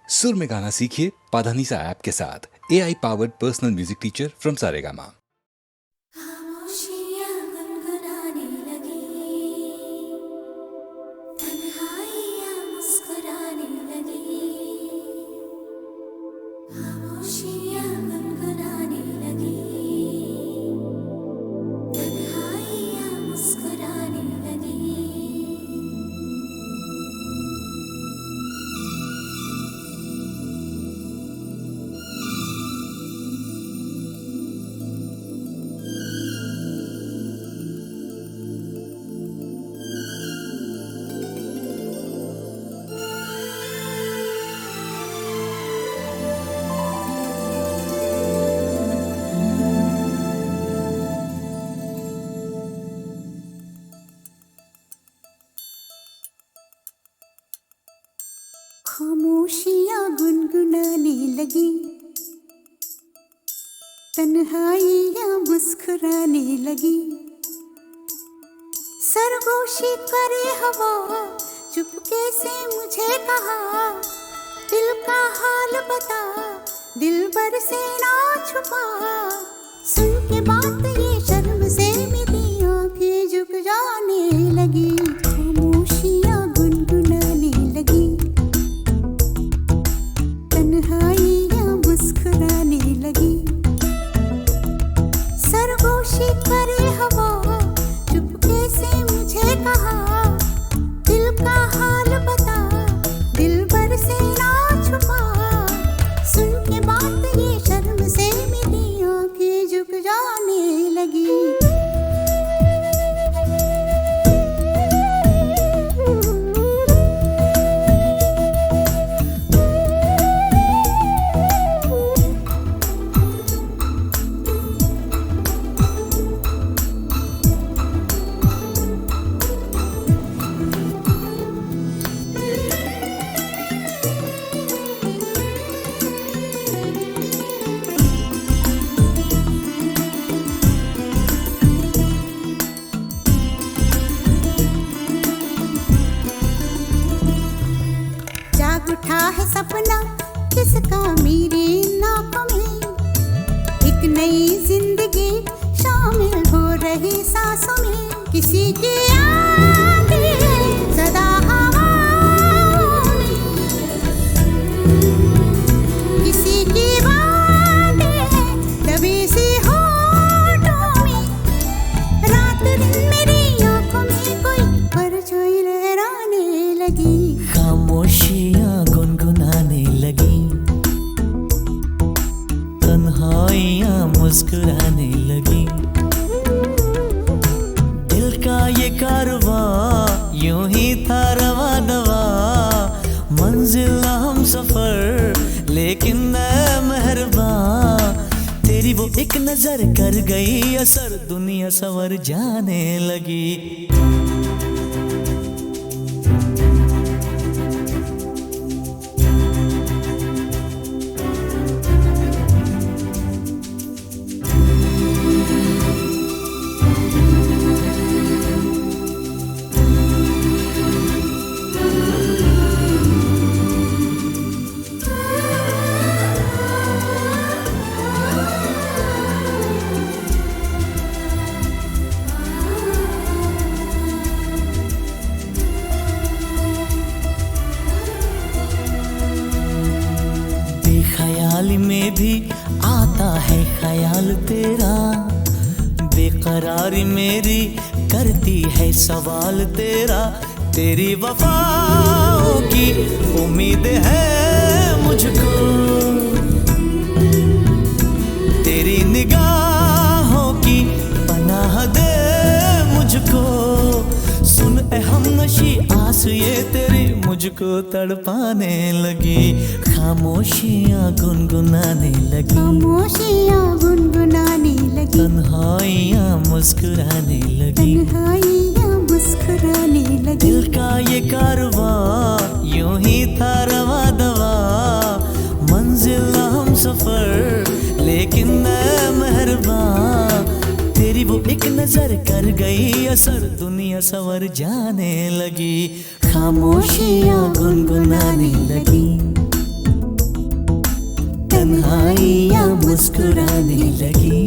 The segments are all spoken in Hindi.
सुर में गाना सीखिए पाधानीसा ऐप के साथ। AI powered personal music teacher from Saregama. खामोशियाँ गुनगुनाने लगी, तन्हाइयाँ मुस्कुराने लगी। खामोशियाँ गुनगुनाने लगी, तन्हाइयाँ मुस्कुराने लगी। खामोशियाँ गुनगुनाने लगी, तन्हाइयाँ मुस्कुराने लगी। सरगोशी करे हवा, चुपके से मुझे कहा, दिल का हाल बता, दिलबर से ना छुपा। सुन के बात ये शर्म से मेरी आंखें झुक जाने लगी। खामोशियाँ गुनगुनाने लगी, तन्हाइयाँ मुस्कुराने लगी। सरगोशी करे हवा, चुपके से मुझे कहा, दिल का हाल बता, दिलबर से ना छुपा। सुन के बात ये शर्म से मेरी आंखें झुक जाने लगी। जाग उठा है सपना किसका मेरी नाकों में, एक नई जिंदगी शामिल हो रही सांसों में। किसी की आगे सदा हवाओं में, किसी की बातें दबी सी होठों में। रात दिन मेरी आंखों में कोई परछाई लहराने लगी। खामोशियाँ गुनगुनाने लगी, तन्हाइयाँ मुस्कुराने लगी। दिल का ये कारवां यूं ही था रवा दवा, मंजिल हम सफर लेकिन मैं मेहरबान। तेरी वो एक नजर कर गई असर, दुनिया संवर जाने लगी। ख्याल में भी आता है ख्याल तेरा, बेकरारी मेरी करती है सवाल तेरा। तेरी वफाओं की उम्मीद है मुझको, तेरी निगाहों की पनाह दे मुझको। सुन ए हमनशी आस ये तेरी मुझको तड़पाने लगी। खामोशियाँ गुनगुनाने लगी, खामोशियाँ गुनगुनाने लगी, तन्हाइयाँ मुस्कुराने लगी। तन्हाइयाँ मुस्कुराने लगी। दिल का ये कारवां यूं ही था रवा दवा, मंजिल हम सफर लेकिन मैं मेहरबान। तेरी वो एक नजर कर गई असर, दुनिया संवर जाने लगी। खामोशियाँ गुनगुनाने लगी, आई या मुस्कुराने लगी।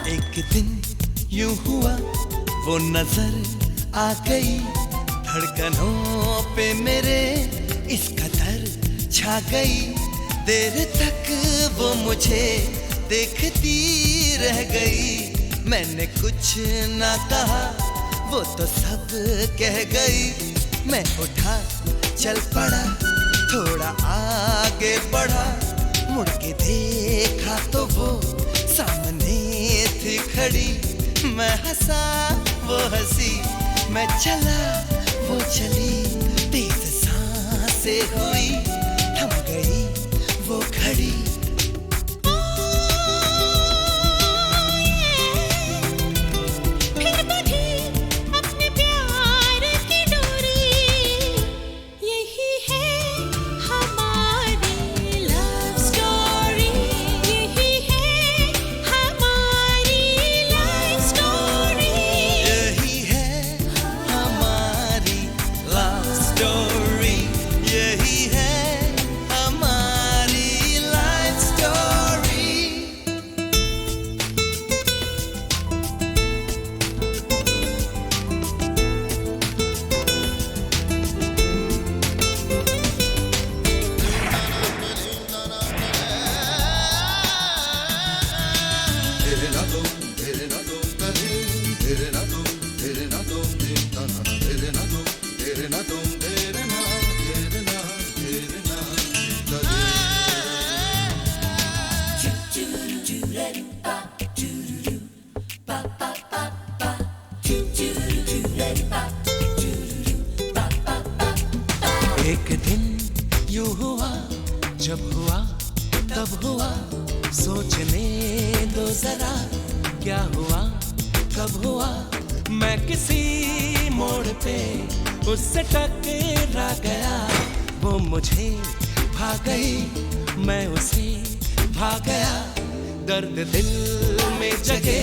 एक दिन यूं हुआ वो नजर आ गई धड़कनों पे मेरे इस कदर छा गई। देर तक वो मुझे देखती रह गई। मैंने कुछ ना कहा वो तो सब कह गई। मैं उठा चल पड़ा थोड़ा आगे बढ़ा मुड़ के देखा तो वो सामने थी खड़ी। मैं हंसा वो हंसी मैं चला वो चली। तेज सांसें हुई थम गई वो घड़ी। फिर बढ़ी अपने एक दिन यूं हुआ, जब हुआ तब हुआ, सोचने दो जरा क्या हुआ कब हुआ। मैं किसी मोड़ पे उससे टकरा गया, वो मुझे भा गई, मैं उसे भा गया। दर्द दिल में जगे,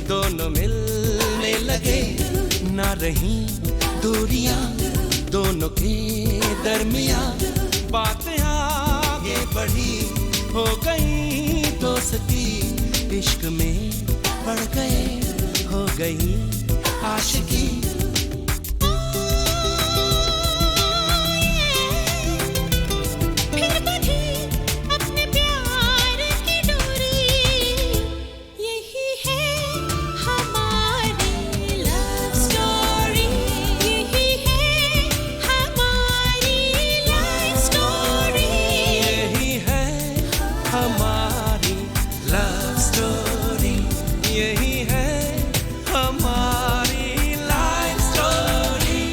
दोनों मिलने लगे, ना रही दूरियां दोनों के दरमियां। बातें आगे बढ़ी, हो गई दोस्ती, इश्क में पड़ गए, हो गई आशिकी। फिर बंधी अपने प्यार की डोरी, यही है हमारी लव स्टोरी, यही है हमारी लाइफ स्टोरी, यही है हमारी लव स्टोरी, यही है हमारी लाइफ स्टोरी।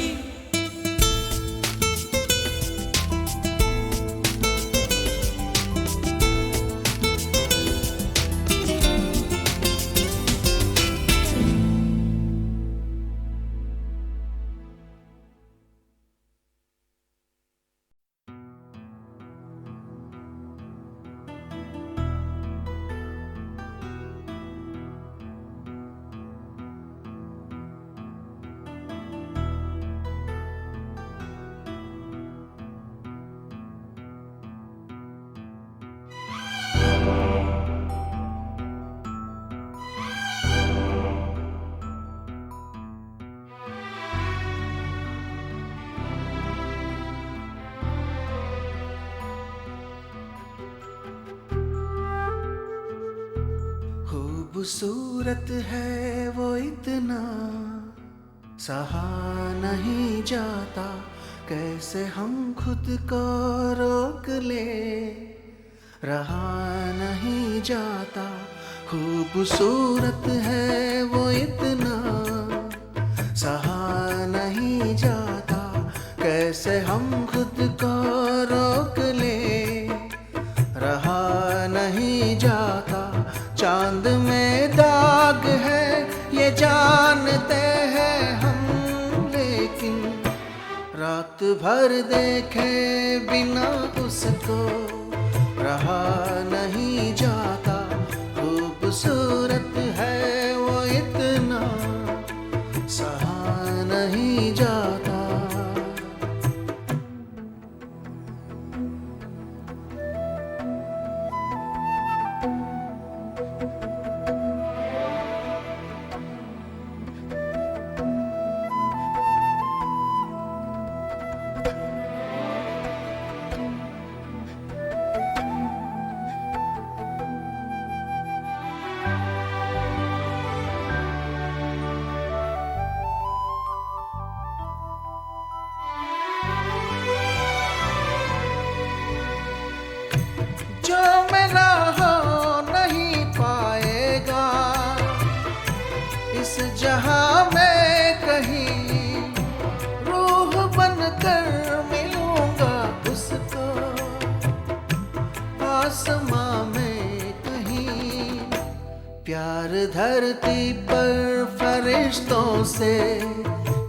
खूबसूरत है वो इतना, सहा नहीं जाता, कैसे हम खुद को रोक ले, रहा नहीं जाता। खूबसूरत है वो इतना, सहा नहीं जाता, कैसे हम खुद को रोक ले, रहा नहीं जाता। चांद में दाग है ये जानते हैं हम, लेकिन रात भर देखे बिना उसको रहा नहीं जाता। खूबसूरत है वो इतना, सहा नहीं जाता। जो मेरा हो नहीं पाएगा इस जहां में कहीं, रूह बनकर मिलूंगा उसको आसमां में कहीं। प्यार धरती पर फरिश्तों से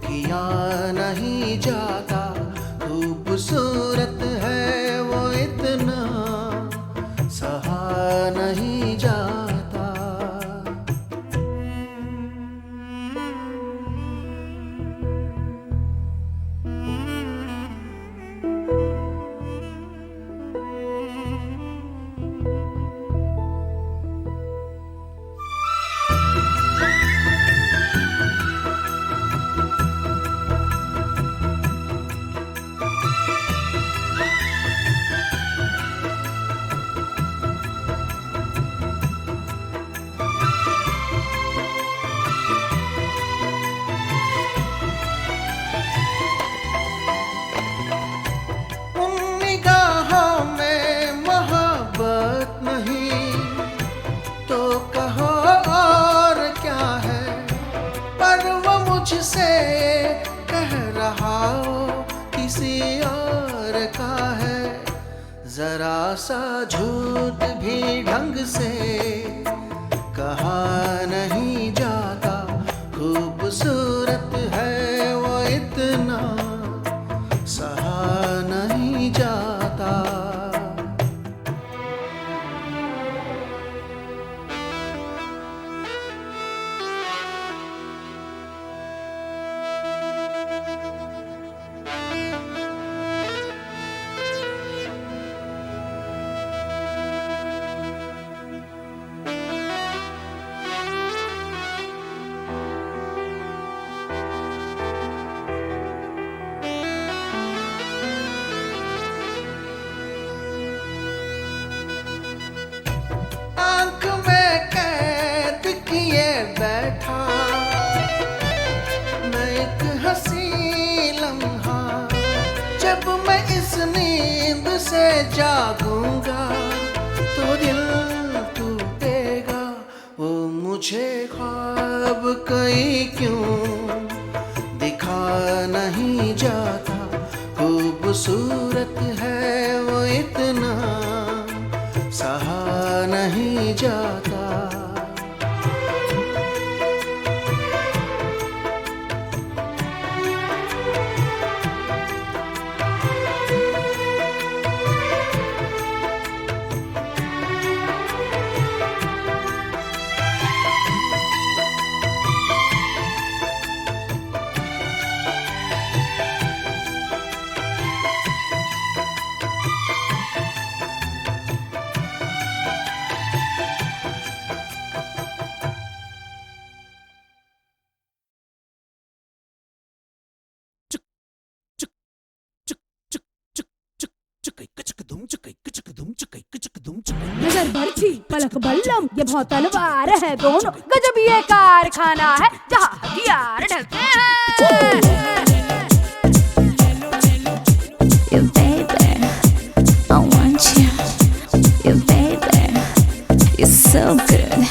किया नहीं जाता। खूबसूरत है वो इतना, सहा नहीं जाता। मुझसे कह रहा हो किसी और का है, जरा सा झूठ भी ढंग से कहा नहीं जाता। खूबसूरत है वो इतना सहा नहीं जाता। आंख में कैद किए बैठा मैं एक हंसी लम्हा, जब मैं इस नींद से जागूंगा तो दिल टूटेगा। वो मुझे ख्वाब कई क्यों दिखा नहीं जाता। खूबसूरत है वो इतना सहा नहीं जाता। नजर बरछी पलक बल्लम ये बहुत तलवार है दोनों, गजब ये कारखाना है जहाँ हथियार ढलते हैं। You baby, I want you. You baby, you're so good.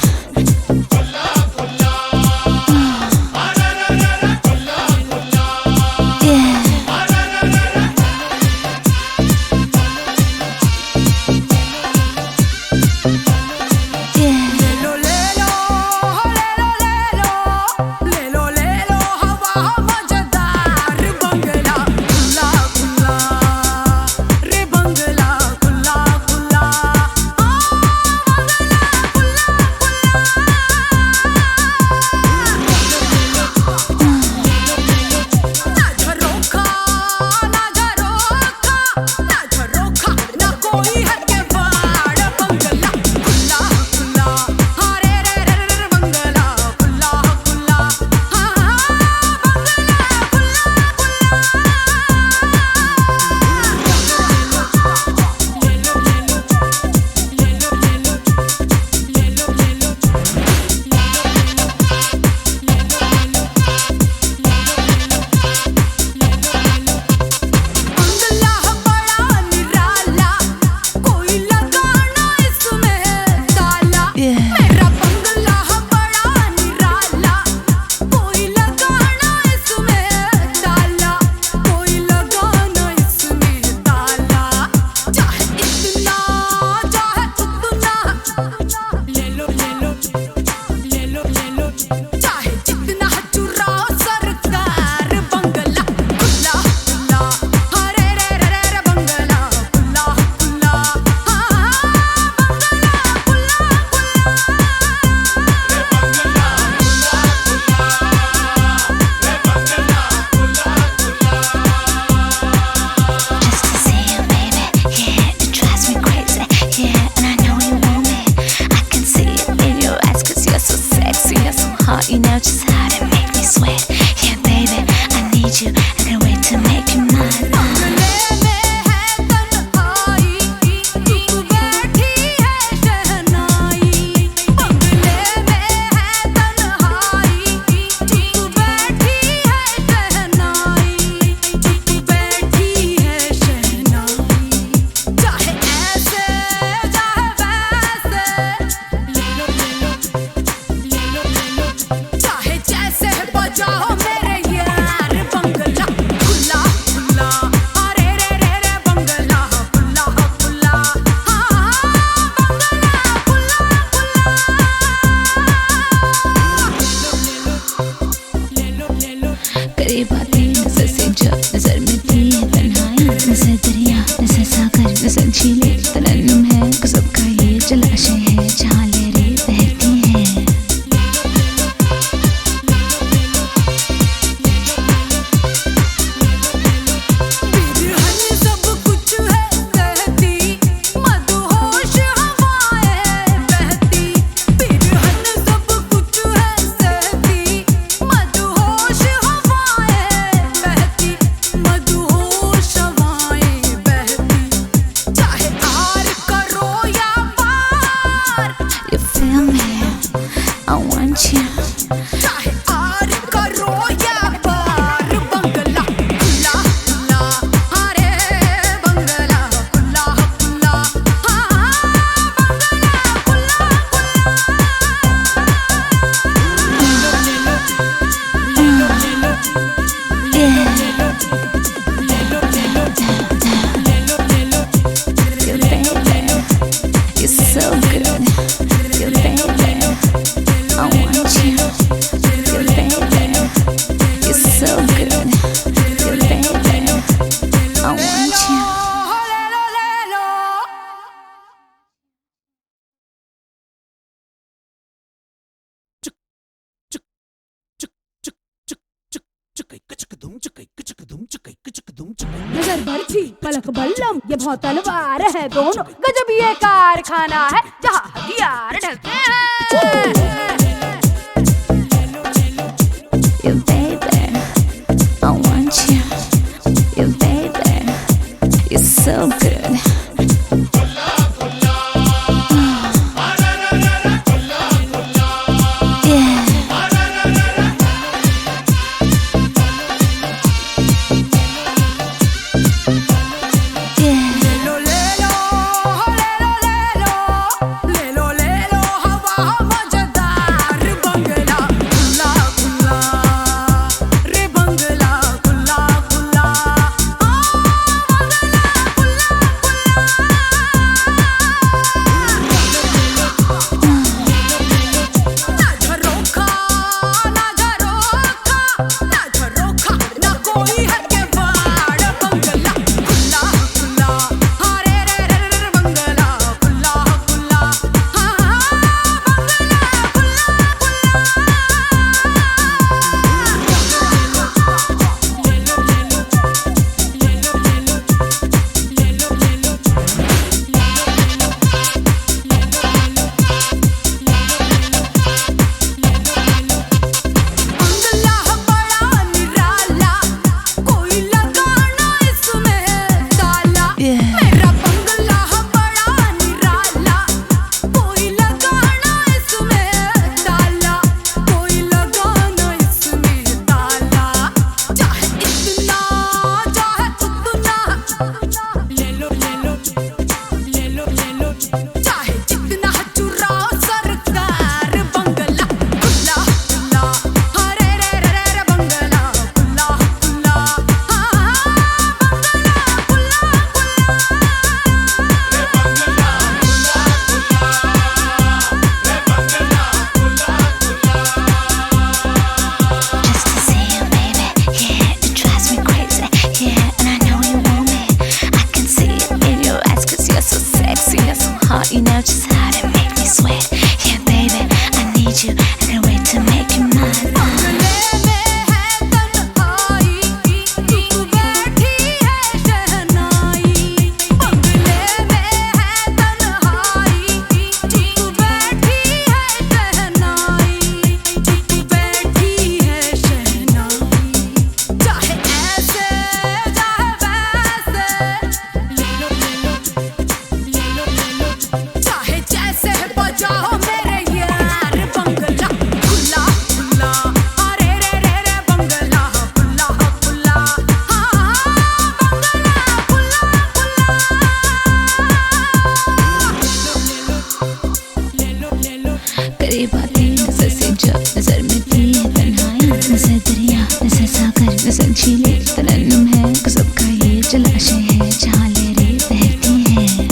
You know just how to make me sweat. Yeah, baby, I need you. I can't wait to make you mine. चाहे जैसे बजाओ मेरे नजर बरछी पलक बल्लम ये बहुत तलवार है दोनों गजब ये कारखाना है जहाँ हथियार ढलते हैं You baby, I want you. You baby, you're so good. You know just how to make me sweat. Yeah, baby, I need you. I can't wait to make you mine. करीब आती नजर से जब नजर में थी है तन्हाई नजर दरिया नजर सागर नजर झीले तरन्नुम है गज़ब का ये जलाशय है जहाँ लहरें बहती हैं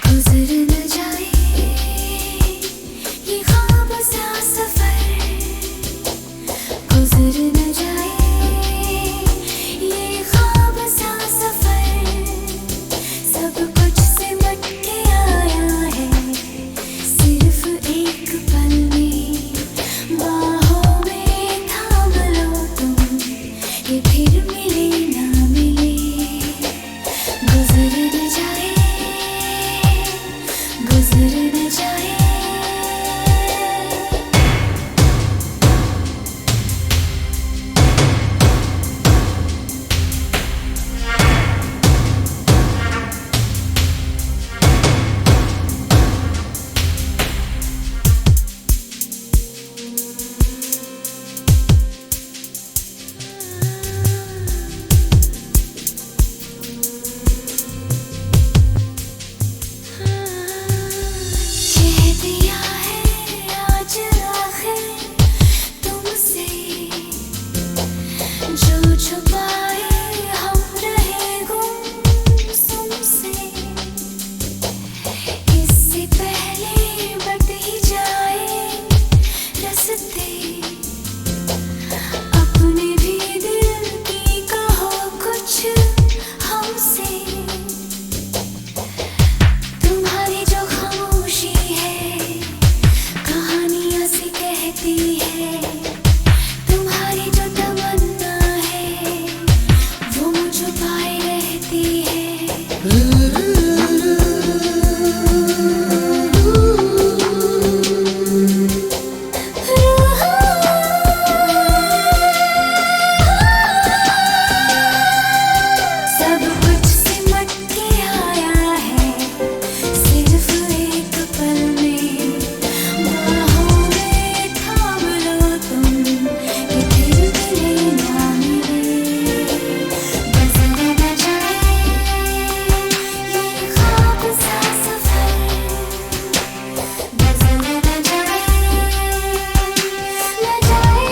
गुजर न जाए ये ख्वाब सा सफर, गुजर न जाए ये ख्वाब सा सफर, सब कुछ सिमट के आया है सिर्फ एक पल में, बाहों में थाम लो तुम ये फिर मिले ना मिले, गुजर न जाए गुजर न जाए। कह दिया है आज आखिर तुमसे, जो छुपाए हम रहे गुमसुम से, इससे पहले बट ही जाए रस्ते, अपने भी दिल की कहो कुछ हमसे, तुम्हारी जो खामोशी है कहानियां सी कहती है, तुम्हारी जो तमन्ना है वो मुझ पाए रहती है। सब कुछ सिमट के आया है सिर्फ एक पल में, बाहों में थाम लो तुम ये फिर मिले ना मिले, गुजर न जाए ये ख्वाब सा सफर, गुजर न जाए न जाए।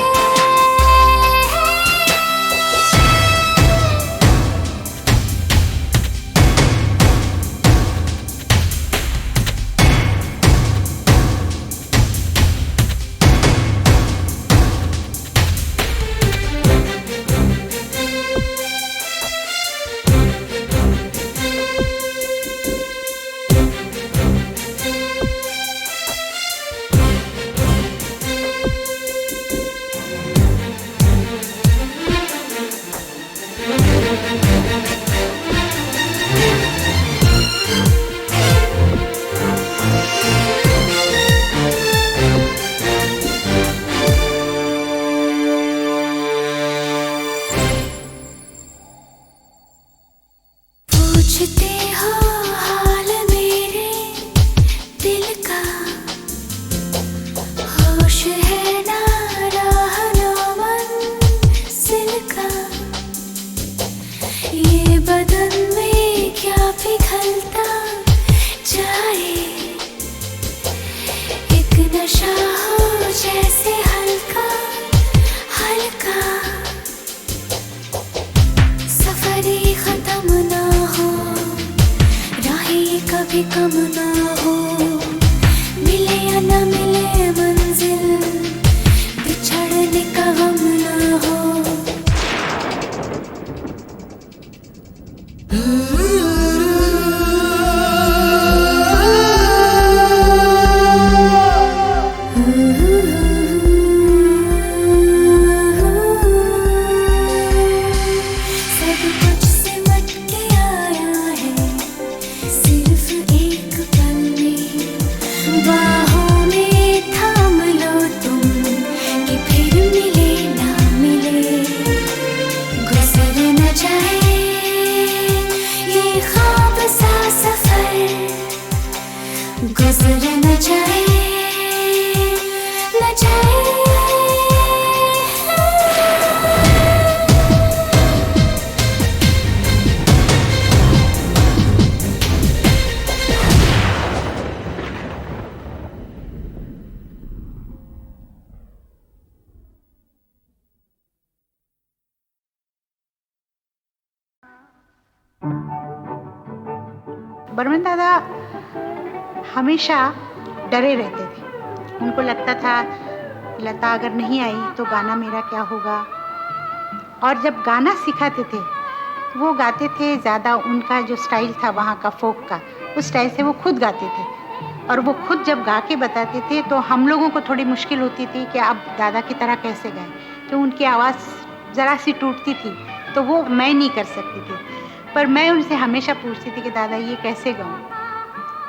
पूछते हो हाल मेरे दिल का, होश है ना राह ना मंजिल का, ये बदन में क्या पिघलता जाए, एक नशा हो जैसे हल्का हल्का, सफर ही खत्म ना हो राहें कभी कम ना हो, मिले या ना मिले मंजिल बिछड़ने का गम ना हो। सब कुछ सिमट के आया है सिर्फ एक पल में, बाहों में थाम लो तुम कि फिर मिले ना मिले, गुजर न जाए ये ख्वाब सा सफर, गुजर न जाए न जाए। बर्मन दादा हमेशा डरे रहते थे। उनको लगता था लता अगर नहीं आई तो गाना मेरा क्या होगा। और जब गाना सिखाते थे वो गाते थे ज़्यादा, उनका जो स्टाइल था वहाँ का फोक का, उस स्टाइल से वो खुद गाते थे। और वो खुद जब गा के बताते थे तो हम लोगों को थोड़ी मुश्किल होती थी कि अब दादा की तरह कैसे गाएं, तो उनकी आवाज़ ज़रा सी टूटती थी तो वो मैं नहीं कर सकती थी। पर मैं उनसे हमेशा पूछती थी कि दादा ये कैसे गाऊं,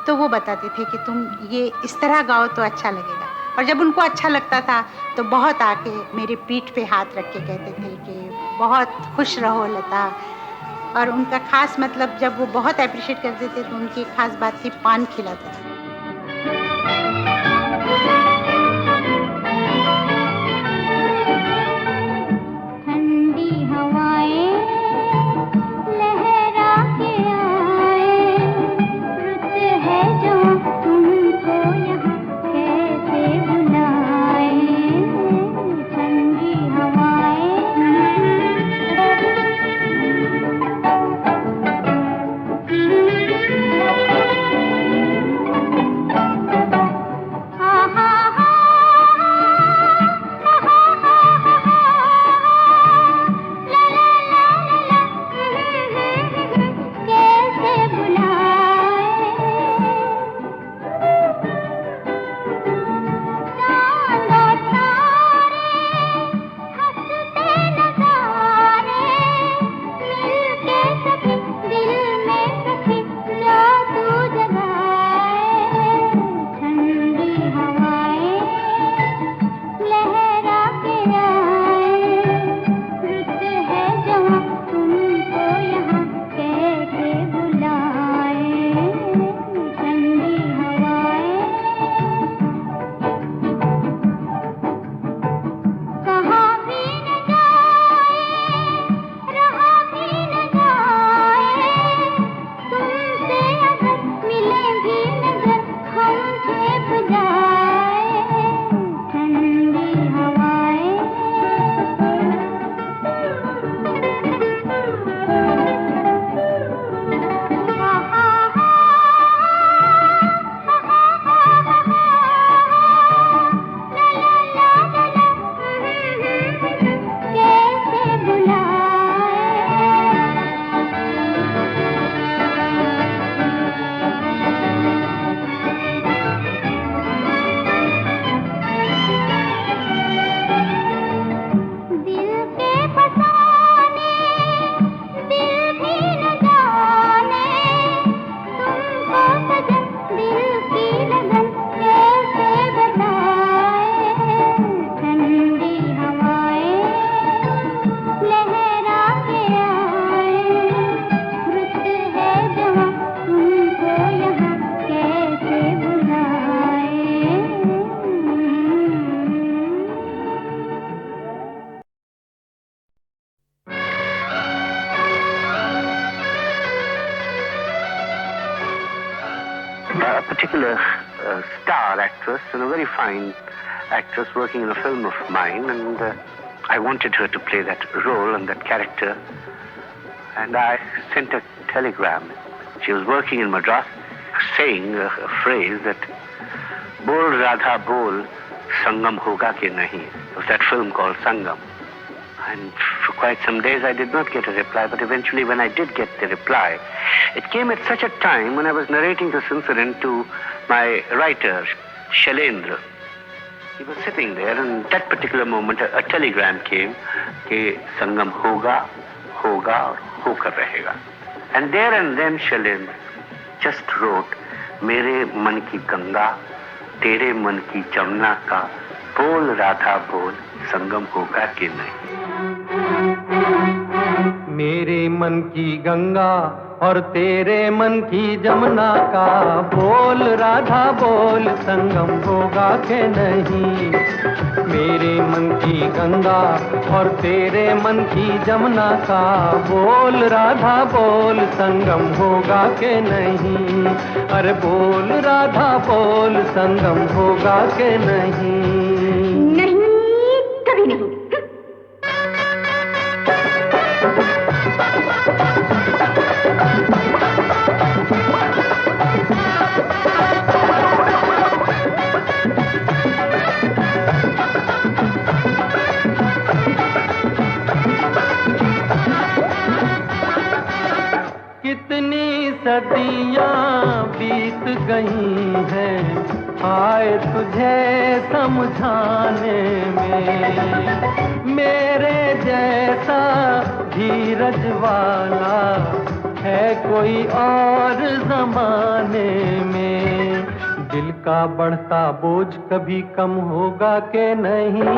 तो वो बताते थे कि तुम ये इस तरह गाओ तो अच्छा लगेगा। और जब उनको अच्छा लगता था तो बहुत आके मेरे पीठ पे हाथ रख के कहते थे कि बहुत खुश रहो लता। और उनका खास मतलब जब वो बहुत अप्रिशिएट करते थे तो उनकी खास बात थी पान खिलाते थे। A particular star actress and a very fine actress working in a film of mine, and I wanted her to play that role and that character, and I sent a telegram. She was working in Madras, saying a phrase that "Bol Radha Bol, Sangam hoga ke nahi." It was that film called Sangam. And for quite some days I did not get a reply, but eventually when I did get the reply, it came at such a time when I was narrating this incident to my writer, Shailendra. He was sitting there, and at that particular moment a telegram came कि Sangam hoga, hoga और होकर रहेगा. And there and then Shailendra just wrote, मेरे मन की गंगा, तेरे मन की जमुना का, बोल राधा बोल, संगम होगा कि नहीं. मेरे मन की गंगा और तेरे मन की जमुना का, बोल राधा बोल, संगम होगा के नहीं. मेरे मन की गंगा और तेरे मन की जमुना का, बोल राधा बोल, संगम होगा के नहीं. अरे बोल राधा बोल, संगम होगा के नहीं. नहीं, कभी नहीं. सदियां बीत गई हैं आए तुझे समझाने में। मेरे जैसा धीरज वाला है कोई और जमाने में। दिल का बढ़ता बोझ कभी कम होगा के नहीं।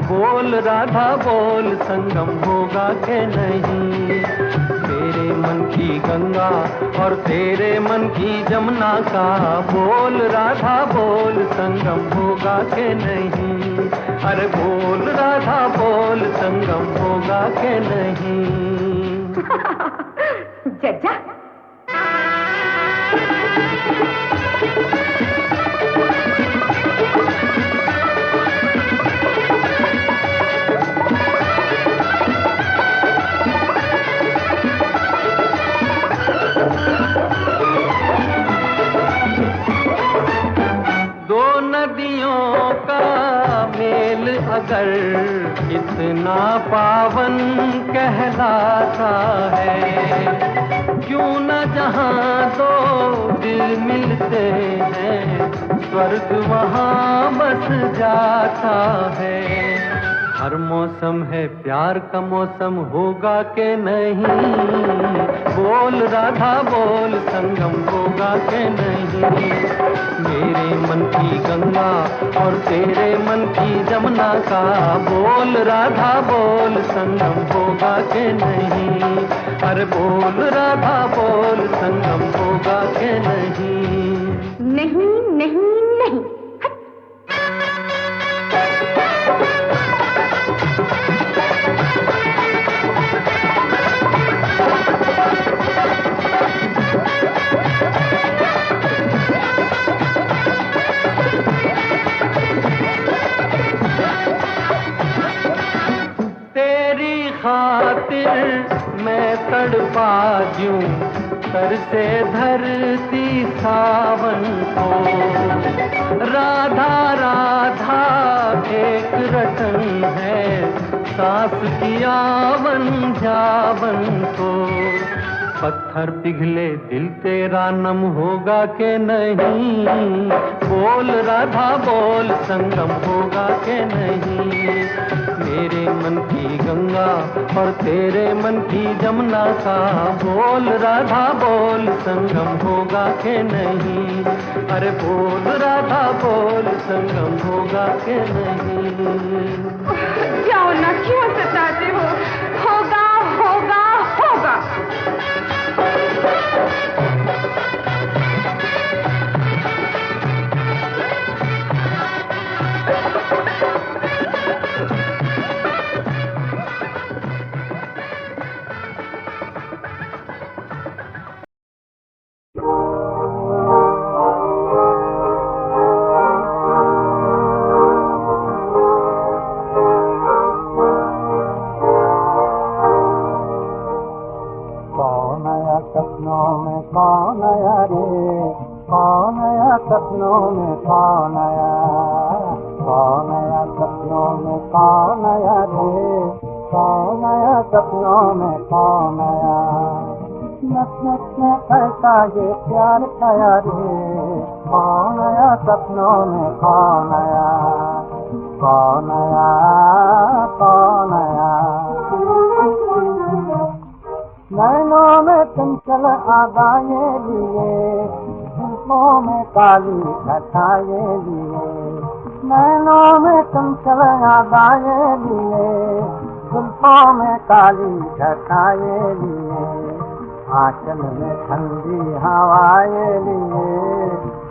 बोल राधा बोल संगम होगा के नहीं। तेरे मन की गंगा और तेरे मन की जमुना का बोल राधा बोल संगम होगा के नहीं। अरे बोल राधा बोल संगम होगा के नहीं। जज्जा दो नदियों का मेल अगर इतना पावन कहलाता है, क्यों न जहां दो दिल मिलते हैं स्वर्ग वहां बस जाता है। हर मौसम है प्यार का मौसम होगा के नहीं। बोल राधा बोल संगम होगा के नहीं। मेरे मन की गंगा और तेरे मन की जमुना का बोल राधा बोल संगम होगा के नहीं। अरे बोल राधा बोल संगम होगा के नहीं। नहीं नहीं नहीं। तेरी खातिर मैं तड़पा दूं सर से धरती सावन को। राधा राधा एक रटन है सांस की आवन जावन को। पत्थर पिघले दिल तेरा नम होगा के नहीं। बोल राधा बोल संगम होगा के नहीं। मेरे मन की गंगा और तेरे मन की जमुना का बोल राधा बोल संगम होगा के नहीं। अरे बोल राधा बोल संगम होगा के नहीं। जाओ ना, क्यों सताते हो? होगा होगा होगा। सपनों में कौन आया रे, कौन आया सपनों में कौन आया, कौन आया सपनों में कौन आया रे, कौन आया सपनों में कौन आया। नस नस में कैसा ये प्यार खाया रे, कौन आया सपनों में कौन आया, कौन आया कौन आया। नैनों में चंचल आगाए लिए, जुल्फों में काली घटाए लिए, नैनों में चंचल आगाए लिए, जुल्फों में काली घटाए लिए, आंचल में ठंडी हवाए लिए,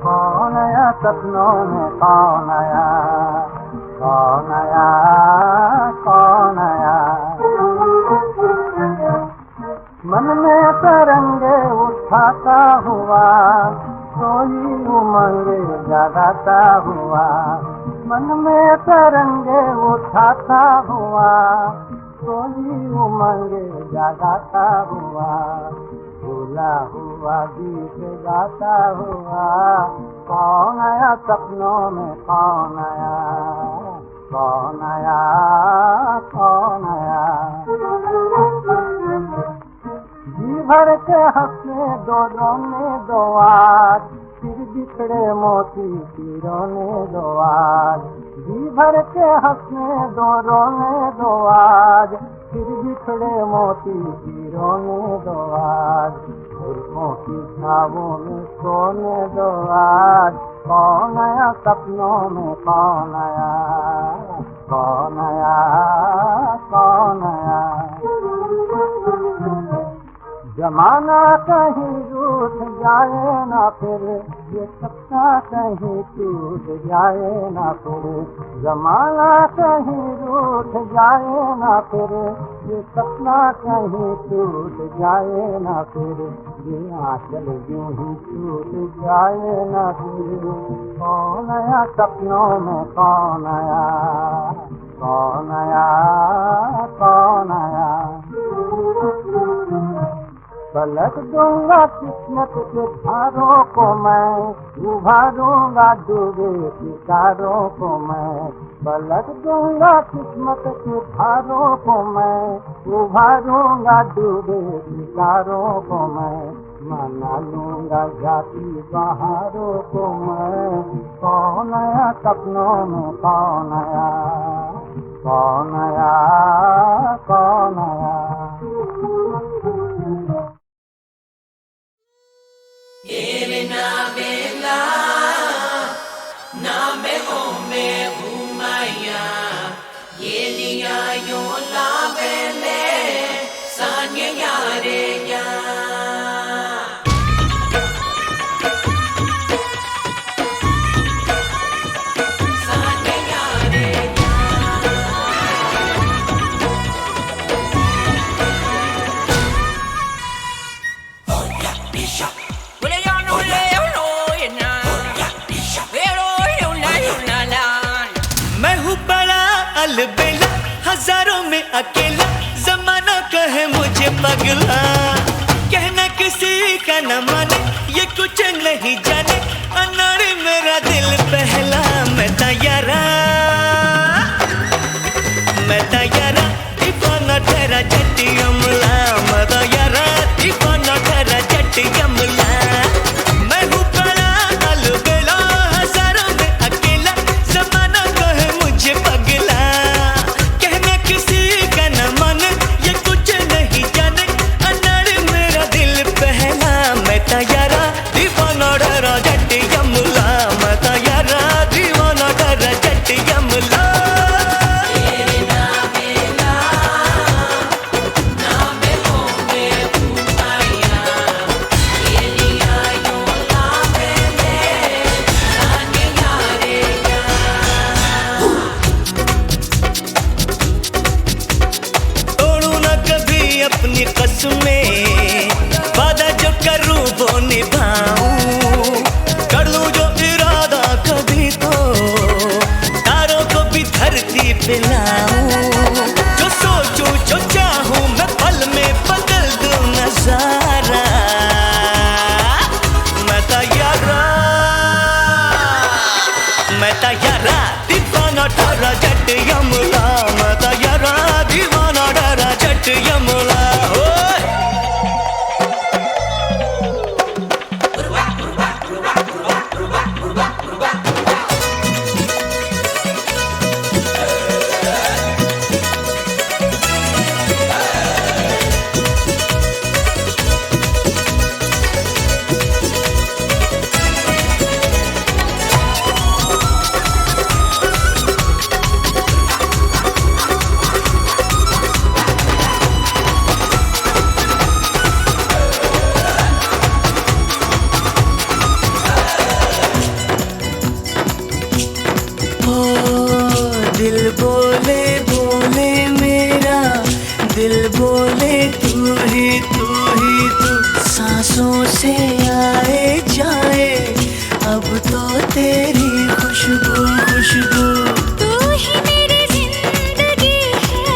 कौन आया सपनों में कौन आया, कौन आया कौन आया। मन में तरंगे उठाता हुआ, सोई उमंगे जगाता हुआ, मन में तरंगे उठाता हुआ, सोई उमंगे जगाता हुआ, भूला हुआ गीत गाता हुआ, कौन आया सपनों में कौन आया, कौन आया कौन आया। जी भर के हंसने दो रोने दो आज, फिर बिखड़े मोती की रोने दो आज। जी भर के हंसने दो रोने दो आज, फिर बिखड़े मोती की रोने दो आज। जुल्फों की छावों में सोने दो आज, कौन आया सपनों में कौन आया, कौन आया, कौन आया। जमाना कहीं रूठ जाए ना फिर, ये सपना कहीं टूट जाए ना फिर। जमाना कहीं रूठ जाए ना फिर, ये सपना कहीं टूट जाए ना फिर। ये आंचल यूं ही टूट जाए ना फिर। कौन आया सपनों में कौन आया, कौन आया, कौन आया। पलट दूंगा किस्मत के धारों को मैं, उभारूंगा डूबे सितारों को मैं। पलट दूंगा किस्मत के धारों को मैं, उभारूंगा डूबे सितारों को मैं। मना लूंगा जाती बहारों को मैं। कौन आया सपनों में कौन आया, कौन आया, कौन आया। मैं हूँ बड़ा अलबेला, हजारों में अकेला, जमाना कहे मुझे पगला। कहना किसी का न माने, ये कुछ नहीं जाने, अनाड़ी मेरा दिल पहला। मैं तैयारा दीवाना तेरा जट्टी अमला। मैं तैयारा दीवाना तेरा जट्टी अमला। मैं हूँ बड़ा अलबेला, हजारों में अकेला, जमाना कहे मुझे पगला। कहना किसी का न माने, ये कुछ नहीं जाने, अनाड़ी मेरा दिल पहला। मैं तैयारा दीवाना तेरा जट्टी अमला। मैं तैयारा दीवाना तेरा जट्टी अमला। अपनी कसमें, वादा जो करूं वो निभाऊं। कर लूं जो इरादा कभी तो, तारों को भी धरती पे लाऊं। जो सोचूं जो चाहूं मैं पल में बदल दूं नजारा। मैं तैयारा दीवाना तेरा जट्टी अमला। मैं तैयारा दीवाना तेरा जट्टी अमला। दिल बोले बोले मेरा, दिल बोले तू ही तू। सांसों से आए जाए अब तो तेरी खुशबू खुशबू। तू ही मेरी जिंदगी है,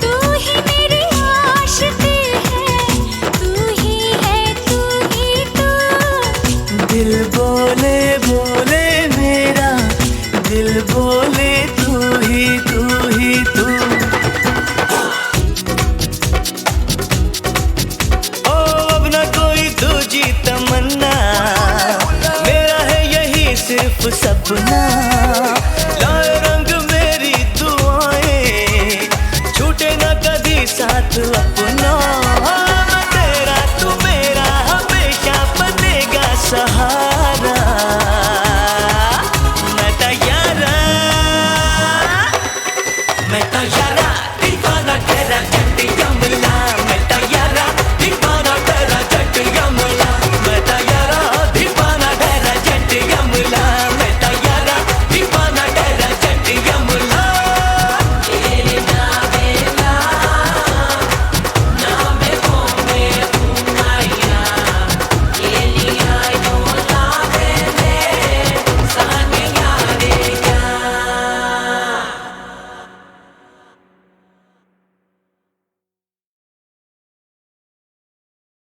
तू ही मेरी आशिकी है, तू ही है तू ही तू। दिल बोले बोले मेरा, दिल बोले तू ही तू। ओ अब न कोई दूजा सपना